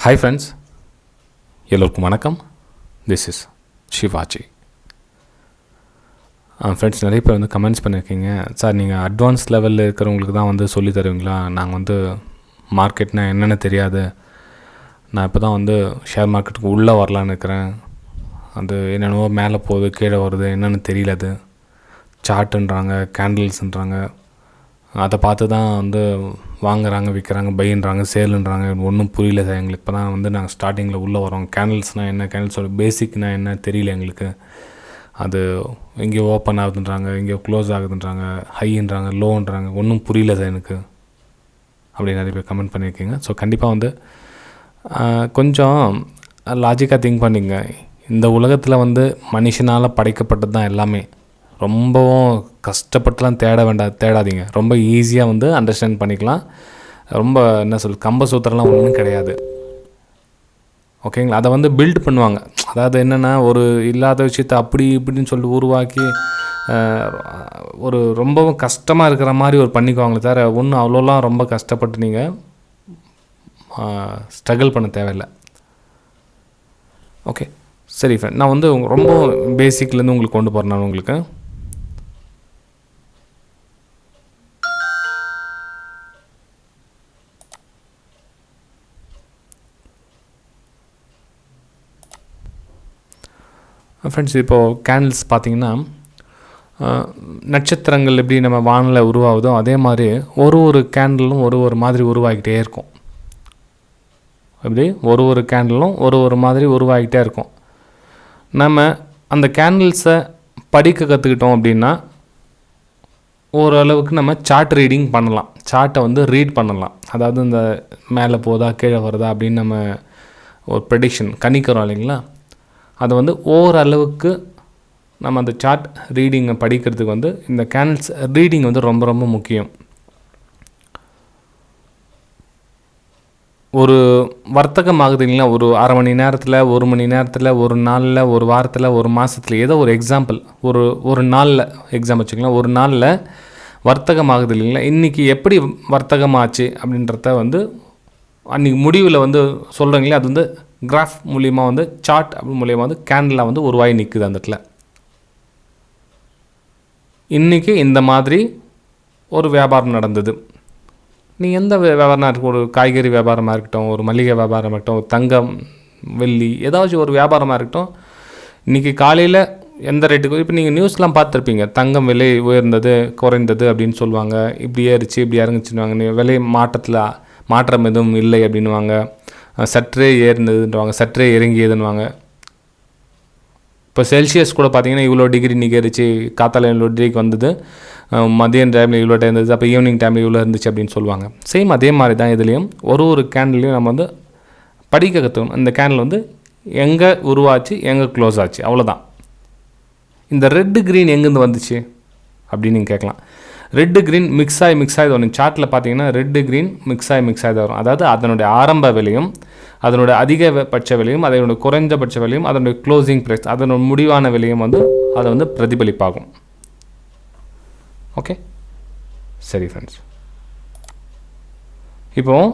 Hi friends, எல்லோருக்கும் வணக்கம். This is Sivaji. Friends நிறைய பேர் வந்து கமெண்ட்ஸ் பண்ணியிருக்கீங்க. சார் நீங்கள் அட்வான்ஸ் லெவலில் இருக்கிறவங்களுக்கு தான் வந்து சொல்லி தருவீங்களா? நாங்கள் வந்து மார்க்கெட்னா என்னென்னு தெரியாது. நான் இப்போ தான் வந்து ஷேர் மார்க்கெட்டுக்கு உள்ளே வரலான்னு இருக்கிறேன். அது என்னென்னவோ மேலே போகுது கீழே வருது என்னென்னு தெரியல. அது சார்ட்டுன்றாங்க, கேண்டில்ஸ்ன்றாங்க. அதை பார்த்து தான் வந்து வாங்குறாங்க, விற்கிறாங்க, பைன்றாங்க, சேலுன்றாங்க. ஒன்றும் புரியல சார் எங்களுக்கு. இப்போ தான் வந்து நாங்கள் ஸ்டார்டிங்கில் உள்ளே வரோம். கேண்டில்ஸ்னால் என்ன, கேண்டில்ஸோட பேசிக்னால் என்ன தெரியல எங்களுக்கு. அது எங்கேயோ ஓப்பன் ஆகுதுன்றாங்க, எங்கேயோ க்ளோஸ் ஆகுதுன்றாங்க, ஹைன்றாங்க, லோன்றாங்க. ஒன்றும் புரியல சார் எனக்கு அப்படி நிறைய பேர் கமெண்ட் பண்ணியிருக்கீங்க. ஸோ கண்டிப்பாக வந்து கொஞ்சம் லாஜிக்காக திங்க் பண்ணிங்க. இந்த உலகத்தில் வந்து மனுஷனால் படைக்கப்பட்டது தான் எல்லாமே. ரொம்பவும் கஷ்டப்பட்டுலாம் தேடாதீங்க. ரொம்ப ஈஸியாக வந்து அண்டர்ஸ்டாண்ட் பண்ணிக்கலாம். ரொம்ப என்ன கம்ப சூத்திரம்லாம் ஒன்றும் கிடையாது. ஓகேங்களா? அதை வந்து பில்ட் பண்ணுவாங்க. அதாவது என்னென்னா, ஒரு இல்லாத விஷயத்தை அப்படி இப்படின்னு சொல்லி உருவாக்கி ஒரு ரொம்பவும் கஷ்டமாக இருக்கிற மாதிரி ஒரு பண்ணிக்குவாங்களே தவிர ஒன்றும் அவ்வளோலாம் ரொம்ப கஷ்டப்பட்டு நீங்கள் ஸ்ட்ரகிள் பண்ண தேவையில்லை. ஓகே, சரி ஃப்ரெண்ட், நான் வந்து ரொம்ப பேசிக்லேருந்து உங்களுக்கு கொண்டு போகிறேன். நான் உங்களுக்கு ஃப்ரெண்ட்ஸ், இப்போது கேண்டில்ஸ் பார்த்திங்கன்னா, நட்சத்திரங்கள் எப்படி நம்ம வானில் உருவாகுதோ அதே மாதிரி ஒரு கேண்டிலும் ஒரு மாதிரி உருவாகிட்டே இருக்கும். அப்படி ஒரு கேண்டிலும் ஒரு மாதிரி உருவாகிட்டே இருக்கும். நம்ம அந்த கேண்டில்ஸை படிக்க கற்றுக்கிட்டோம் அப்படின்னா ஓரளவுக்கு நம்ம சார்ட் ரீடிங் பண்ணலாம். சார்ட்டை வந்து ரீட் பண்ணலாம். அதாவது இந்த மேலே போதா கீழே வருதா அப்படின்னு நம்ம ஒரு ப்ரெடிக்ஷன் கணிக்கிறோம் இல்லைங்களா? அதை வந்து ஓரளவுக்கு நம்ம அந்த சார்ட் ரீடிங்கை படிக்கிறதுக்கு வந்து இந்த கேண்டில்ஸ் ரீடிங் வந்து ரொம்ப ரொம்ப முக்கியம். ஒரு வர்த்தகம் ஆகுதுங்களா, ஒரு அரை மணி நேரத்தில், ஒரு மணி நேரத்தில், ஒரு நாளில், ஒரு வாரத்தில், ஒரு மாதத்தில், ஏதோ ஒரு எக்ஸாம்பிள், ஒரு நாளில் எக்ஸாம் வச்சுக்கலாம். ஒரு நாளில் வர்த்தகம் ஆகுது இல்லைங்களா? இன்றைக்கி எப்படி வர்த்தகம் ஆச்சு அப்படின்றத வந்து அன்றைக்கி முடிவில் வந்து சொல்கிறீங்களே, அது வந்து கிராஃப் மூலிமா வந்து சார்ட் மூலிமா வந்து கேண்டிலாக வந்து உருவாகி நிற்குது. அந்த இடத்துல இன்றைக்கி இந்த மாதிரி ஒரு வியாபாரம் நடந்தது. நீ எந்த வியாபாரமாக இருக்கும், ஒரு காய்கறி வியாபாரமாக இருக்கட்டும், ஒரு மளிகை வியாபாரமாக இருக்கட்டும், ஒரு தங்கம் வெள்ளி ஏதாச்சும் ஒரு வியாபாரமாக இருக்கட்டும், இன்றைக்கி காலையில் எந்த ரேட்டுக்கு, இப்போ நீங்கள் நியூஸ்லாம் பார்த்துருப்பீங்க, தங்கம் விலை உயர்ந்தது குறைந்தது அப்படின்னு சொல்லுவாங்க. இப்படி ஏறிச்சு இப்படி இறங்குச்சுன்னுவாங்க. விலை மாற்றம் எதுவும் இல்லை அப்படின்வாங்க. சற்றே ஏறினதுன்றவாங்க, சற்றே இறங்கியதுன்னுவாங்க. இப்போ செல்சியஸ் கூட பார்த்தீங்கன்னா இவ்வளோ டிகிரி இன்றைக்கி ஏறிச்சு, காத்தால இவ்வளோ டிகிரிக்கு வந்தது, மதியம் டைமில் இவ்வளோ டைம் இருந்தது, அப்போ ஈவினிங் டைமில் இவ்வளோ இருந்துச்சு அப்படின்னு சொல்லுவாங்க. சேம் அதே மாதிரி தான் இதுலேயும் ஒரு கேண்டிலையும் நம்ம வந்து படிக்க கற்றுக்கணும். இந்த கேண்டில் வந்து எங்கே உருவாச்சு, எங்கே க்ளோஸ் ஆச்சு, அவ்வளோதான். இந்த ரெட்டு க்ரீன் எங்கேருந்து வந்துச்சு அப்படின்னு நீங்கள் கேட்கலாம். ரெட்டு க்ரீன் மிக்ஸ் ஆகி வரும். சார்ட்டில் பார்த்தீங்கன்னா ரெட்டு க்ரீன் மிக்ஸ் ஆகி தான் வரும். அதாவது அதனுடைய ஆரம்ப விலையும், அதனுடைய அதிகபட்ச விலையும், அதனுடைய குறைந்தபட்ச விலையும், அதனுடைய க்ளோசிங் ப்ரைஸ், அதனுடைய முடிவான விலையும் வந்து அதை வந்து பிரதிபலிப்பாகும். ஓகே, சரி ஃப்ரெண்ட்ஸ், இப்போது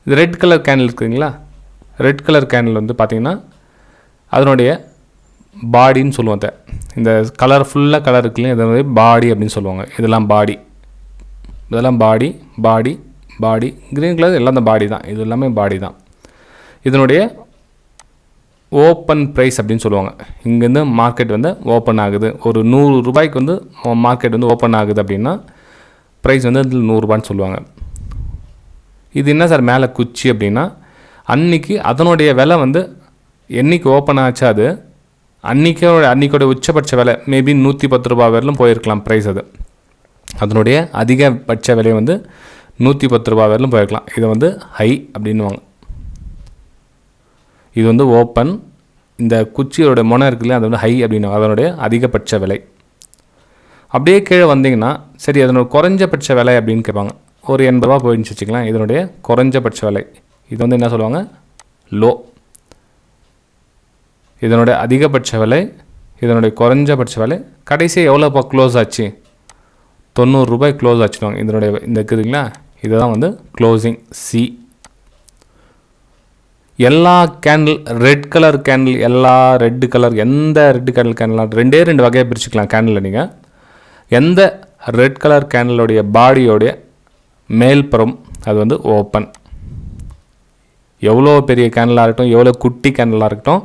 இது ரெட் கலர் கேண்டில் இருக்குதுங்களா? ரெட் கலர் கேண்டில் வந்து பார்த்திங்கன்னா அதனுடைய பாடின்னு சொல்லுவாங்க. இந்த கலர் ஃபுல்லாக கலர் இருக்குல்லையும் இதை வந்து பாடி அப்படின்னு சொல்லுவாங்க. இதெல்லாம் பாடி க்ரீன் கலர் எல்லாம் இந்த பாடி தான். இது எல்லாமே பாடி தான். இதனுடைய ஓப்பன் ப்ரைஸ் அப்படின்னு சொல்லுவாங்க. இங்கேருந்து மார்க்கெட் வந்து ஓப்பன் ஆகுது. ஒரு 100 ரூபாய்க்கு வந்து மார்க்கெட் வந்து ஓப்பன் ஆகுது அப்படின்னா ப்ரைஸ் வந்து அதில் 100 ரூபான்னு சொல்லுவாங்க. இது என்ன சார் மேலே குச்சி அப்படின்னா, அன்றைக்கி அதனுடைய விலை வந்து என்றைக்கு ஓப்பன் ஆச்சு, அது அன்றைக்கோட உச்சபட்ச விலை மேபி 110 ரூபா வரலும் போயிருக்கலாம் ப்ரைஸ். அதனுடைய அதிகபட்ச விலை வந்து 110 ரூபா வரலும் போயிருக்கலாம். இதை வந்து ஹை அப்படின்வாங்க. இது வந்து ஓப்பன். இந்த குச்சியோட முனை இருக்குல்ல, அது வந்து ஹை அப்படின்னு, அதனுடைய அதிகபட்ச விலை. அப்படியே கீழே வந்தீங்கன்னா சரி, அதனோட குறைஞ்சபட்ச விலை அப்படின்னு கேட்பாங்க. ஒரு 80 ரூபா போயிடுச்சு வச்சுக்கலாம். இதனுடைய குறைஞ்சபட்ச விலை இது வந்து என்ன சொல்லுவாங்க, லோ. இதனுடைய அதிகபட்ச விலை, இதனுடைய குறைஞ்சபட்ச விலை, கடைசியாக எவ்வளோப்பா க்ளோஸ் ஆச்சு, 90 ரூபாய் க்ளோஸ் ஆச்சுடுவாங்க. இதனுடைய இந்த இருக்குதுங்களா, இதுதான் வந்து க்ளோசிங் சி. எல்லா கேண்டில் ரெட் கலர் கேண்டில், எல்லா ரெட் கலர், எந்த ரெட் கலர் கேண்டில், ரெண்டு வகையாக பிரிச்சுக்கலாம் கேண்டில். நீங்கள் எந்த ரெட் கலர் கேண்டிலோடைய பாடியோடைய மேல்புறம் அது வந்து ஓப்பன். எவ்வளோ பெரிய கேண்டிலாக இருக்கட்டும், எவ்வளோ குட்டி கேண்டிலாக இருக்கட்டும்,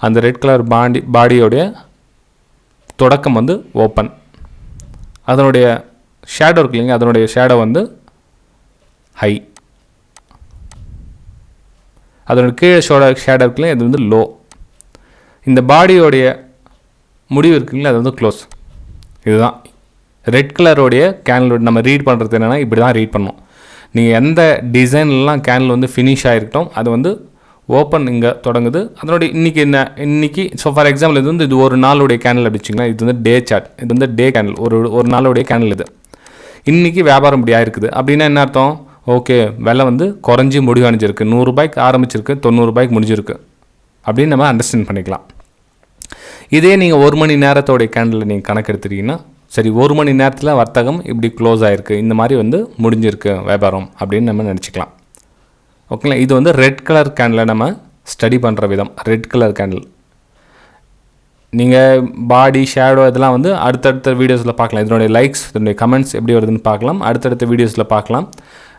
அந்த ரெட் கலர் பாடியோடைய தொடக்கம் வந்து ஓப்பன். அதனுடைய ஷேடோ இருக்கு இல்லைங்க, அதனுடைய ஷேடோ வந்து ஹை. அதோட கீழே ஷேடோ இருக்குல்ல, அது வந்து லோ. இந்த பாடியோடைய முடிவு இருக்குங்களா, அது வந்து க்ளோஸ். இதுதான் ரெட் கலரோடைய கேண்டில். நம்ம ரீட் பண்ணுறது என்னென்னா இப்படி தான் ரீட் பண்ணணும். நீங்கள் எந்த டிசைன்லாம் கேண்டில் வந்து ஃபினிஷ் ஆகிருக்கட்டும், அது வந்து ஓப்பன் இங்கே தொடங்குது. அதனுடைய இன்றைக்கி ஸோ ஃபார் எக்ஸாம்பிள் இது வந்து இது ஒரு நாளுடைய கேண்டில் அடிச்சிங்களா, இது வந்து டே சார்ட், இது வந்து டே கேண்டில், ஒரு நாளுடைய கேண்டில். இது இன்றைக்கி வியாபாரம் இப்படி ஆயிருக்குது அப்படின்னா என்ன அர்த்தம்? ஓகே, விலை வந்து குறைஞ்சி முடிவு அணிஞ்சிருக்கு, 100 ரூபாய்க்கு ஆரம்பிச்சிருக்கு, 90 ரூபாய்க்கு முடிஞ்சிருக்கு அப்படின்னு நம்ம அண்டர்ஸ்டாண்ட் பண்ணிக்கலாம். இதே நீங்கள் 1 மணி நேரத்தோடைய கேண்டில் நீங்கள் கணக்கு எடுத்துட்டீங்கன்னா, சரி 1 மணி நேரத்தில் வர்த்தகம் இப்படி க்ளோஸ் ஆகிருக்கு, இந்த மாதிரி வந்து முடிஞ்சிருக்கு வியாபாரம் அப்படின்னு நம்ம நினச்சிக்கலாம். ஓகேங்களா? இது வந்து ரெட் கலர் கேண்டில் நம்ம ஸ்டடி பண்ணுற விதம். ரெட் கலர் கேண்டில் நீங்கள் பாடி ஷேடோ இதெல்லாம் வந்து அடுத்தடுத்த வீடியோஸில் பார்க்கலாம். இதனுடைய லைக்ஸ், இதனுடைய கமெண்ட்ஸ் எப்படி வருதுன்னு பார்க்கலாம், அடுத்தடுத்த வீடியோஸில் பார்க்கலாம்.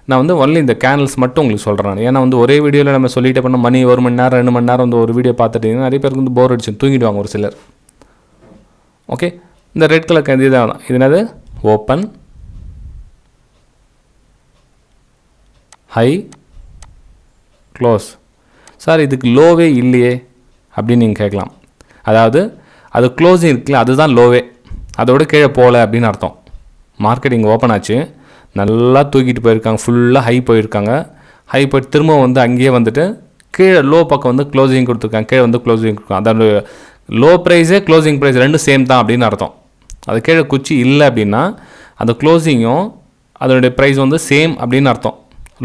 நான் வந்து ஒன்லி இந்த கேண்டில்ஸ் மட்டும் உங்களுக்கு சொல்கிறேன். ஏன்னா வந்து ஒரே வீடியோவில் நம்ம சொல்லிட்டே பண்ணோம், மணி 1 மணி நேரம் 2 மணி நேரம் வந்து ஒரு வீடியோ பார்த்துட்டிங்கன்னா நிறைய பேருக்கு வந்து போர் அடிச்சு தூங்கிடுவாங்க ஒரு சிலர். ஓகே, இந்த ரெட் கலர் கேண்டில் தான். இது என்னது? Open, high, close. சார் இதுக்கு லோவே இல்லையே அப்படின்னு நீங்கள் கேட்கலாம். அதாவது அது க்ளோஸிங் இருக்குல்ல, அதுதான் லோவே, அதோட கீழே போகல அப்படின்னு அர்த்தம். மார்க்கெட்டிங் ஓப்பன் ஆச்சு, நல்லா தூக்கிட்டு போயிருக்காங்க, ஃபுல்லாக ஹை போயிருக்காங்க. ஹை போய்ட்டு திரும்ப வந்து அங்கேயே வந்துட்டு கீழே லோ பக்கம் வந்து க்ளோசிங் கொடுத்துருக்காங்க, கீழே வந்து க்ளோசிங் கொடுக்காங்க. அதோட லோ ப்ரைஸே க்ளோசிங் ப்ரைஸ் ரெண்டும் சேம் தான் அப்படின்னு அர்த்தம். அது கீழே குச்சி இல்லை அப்படின்னா அந்த க்ளோசிங்கும் அதனுடைய ப்ரைஸ் வந்து சேம் அப்படின்னு அர்த்தம்.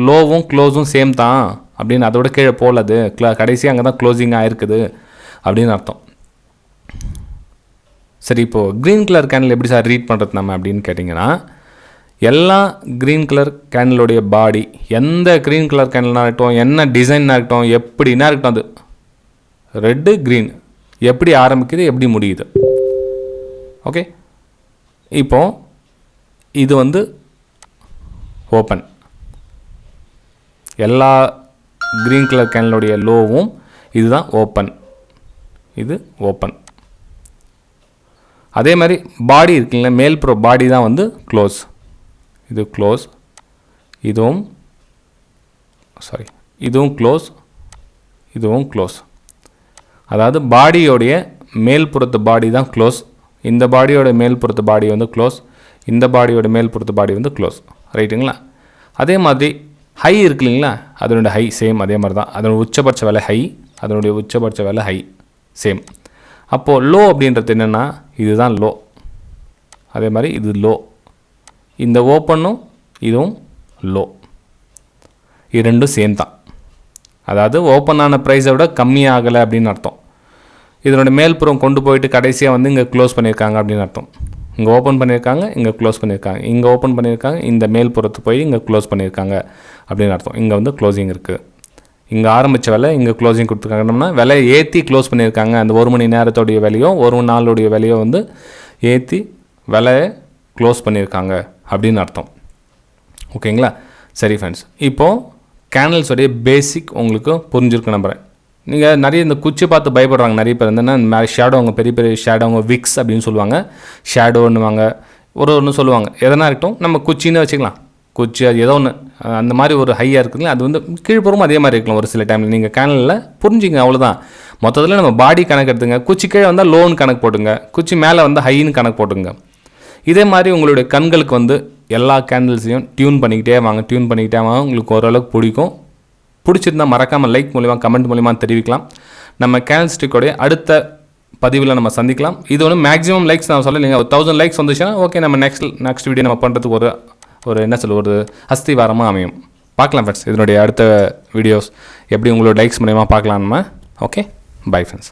லோவும் க்ளோஸும் சேம் தான் அப்படின்னு, அதோட கீழே போகலது, கடைசி அங்கே தான் க்ளோசிங் ஆகிருக்குது அப்படின்னு அர்த்தம். சரி, இப்போது க்ரீன் கலர் கேண்டில் எப்படி சார் ரீட் பண்ணுறது நம்ம அப்படின்னு கேட்டிங்கன்னா, எல்லா க்ரீன் கலர் கேண்டிலோடைய பாடி, எந்த க்ரீன் கலர் கேண்டில்னா இருக்கட்டும், என்ன டிசைனாக இருக்கட்டும், எப்படின்னா இருக்கட்டும், அது ரெட்டு க்ரீன் எப்படி ஆரம்பிக்குது எப்படி முடியுது. ஓகே, இப்போது இது வந்து ஓப்பன். எல்லா க்ரீன் கலர் கேண்டிலோடைய லோவும் இதுதான் ஓப்பன், இது ஓப்பன். அதே மாதிரி பாடி இருக்குல்ல, மேல்புற பாடி தான் வந்து க்ளோஸ். இது க்ளோஸ், இதுவும் க்ளோஸ், இதுவும் க்ளோஸ். அதாவது பாடியோடைய மேல்புறத்து பாடி தான் க்ளோஸ், இந்த பாடியோட மேல்புறத்து பாடி வந்து க்ளோஸ், இந்த பாடியோட மேல்புறத்து பாடி வந்து க்ளோஸ். ரைட்டுங்களா? அதே மாதிரி ஹை இருக்கு இல்லைங்களா, அதனுடைய ஹை சேம் அதே மாதிரி தான். அதனுடைய உச்சபட்ச விலை ஹை, அதனுடைய உச்சபட்ச விலை ஹை சேம். அப்போது லோ அப்படின்றது என்னென்னா இதுதான் லோ, அதே மாதிரி இது லோ, இந்த ஓப்பனும் இதுவும் லோ, இது ரெண்டும் சேம் தான். அதாவது ஓப்பனான ப்ரைஸை விட கம்மியாகலை அப்படின்னு அர்த்தம். இதனுடைய மேல்புறம் கொண்டு போயிட்டு கடைசியாக வந்து இங்கே க்ளோஸ் பண்ணியிருக்காங்க அப்படின்னு அர்த்தம். இங்கே ஓப்பன் பண்ணியிருக்காங்க, இங்கே க்ளோஸ் பண்ணியிருக்காங்க, இங்கே ஓப்பன் பண்ணியிருக்காங்க, இந்த மேல்புறத்து போய் இங்கே க்ளோஸ் பண்ணியிருக்காங்க அப்படின்னு அர்த்தம். இங்கே வந்து க்ளோசிங் இருக்குது, இங்கே ஆரம்பித்த விலை இங்கே க்ளோசிங் கொடுத்துருக்காங்கன்னா விலையை ஏற்றி க்ளோஸ் பண்ணியிருக்காங்க. அந்த 1 மணி நேரத்தோடைய விலையோ 1 நாளுடைய விலையோ வந்து ஏற்றி விலையை க்ளோஸ் பண்ணியிருக்காங்க அப்படின்னு அர்த்தம். ஓகேங்களா? சரி ஃப்ரெண்ட்ஸ், இப்போது கேண்டில்ஸோடைய பேசிக் உங்களுக்கு புரிஞ்சிருக்கு நம்புகிறேன். நீங்கள் நிறைய இந்த குச்சி பார்த்து பயப்படுறாங்க நிறைய பேர். என்னென்னா ஷேடோங்க, பெரிய பெரிய ஷேடோங்க, விக்ஸ் அப்படின்னு சொல்லுவாங்க, ஷேடோன்னுவாங்க, ஒன்று சொல்லுவாங்க. எதனா இருக்கட்டும், நம்ம குச்சின்னு வச்சுக்கலாம். குச்சி அது ஏதோ ஒன்று அந்த மாதிரி ஒரு ஹையாக இருக்குதுங்களா, அது வந்து கீழ்ப்புறமும் அதே மாதிரி இருக்கலாம் ஒரு சில டைமில். நீங்கள் கேனலில் புரிஞ்சுங்க, அவ்வளோதான். மொத்தத்தில் நம்ம பாடி கணக்கு எடுத்துங்க. குச்சி கீழே வந்தால் லோன்னு கணக்கு போட்டுங்க, குச்சி மேலே வந்து ஹைன்னு கணக்கு போட்டுங்க. இதே மாதிரி உங்களுடைய கண்களுக்கு வந்து எல்லா கேண்டில்ஸையும் டியூன் பண்ணிக்கிட்டே வாங்க. உங்களுக்கு ஓரளவுக்கு பிடிக்கும். பிடிச்சிருந்தால் மறக்காமல் லைக் மூலிமா கமெண்ட் மூலிமா தெரிவிக்கலாம். நம்ம கேண்டில்ஸ்டிக்கோடைய அடுத்த பதிவில் நம்ம சந்திக்கலாம். இது ஒன்று மேக்ஸிமம் லைக்ஸ் நான் சொல்லலைங்க, ஒரு 1000 லைக்ஸ் வந்துச்சுன்னா ஓகே, நம்ம நெக்ஸ்ட் வீடியோ நம்ம பண்ணுறதுக்கு ஒரு ஒரு அஸ்திவாரமாக அமையும். பார்க்கலாம் ஃப்ரெண்ட்ஸ், இதனுடைய அடுத்த வீடியோஸ் எப்படி உங்களோட லைக்ஸ் மூலிமா பார்க்கலாம் நம்ம. Okay, bye friends.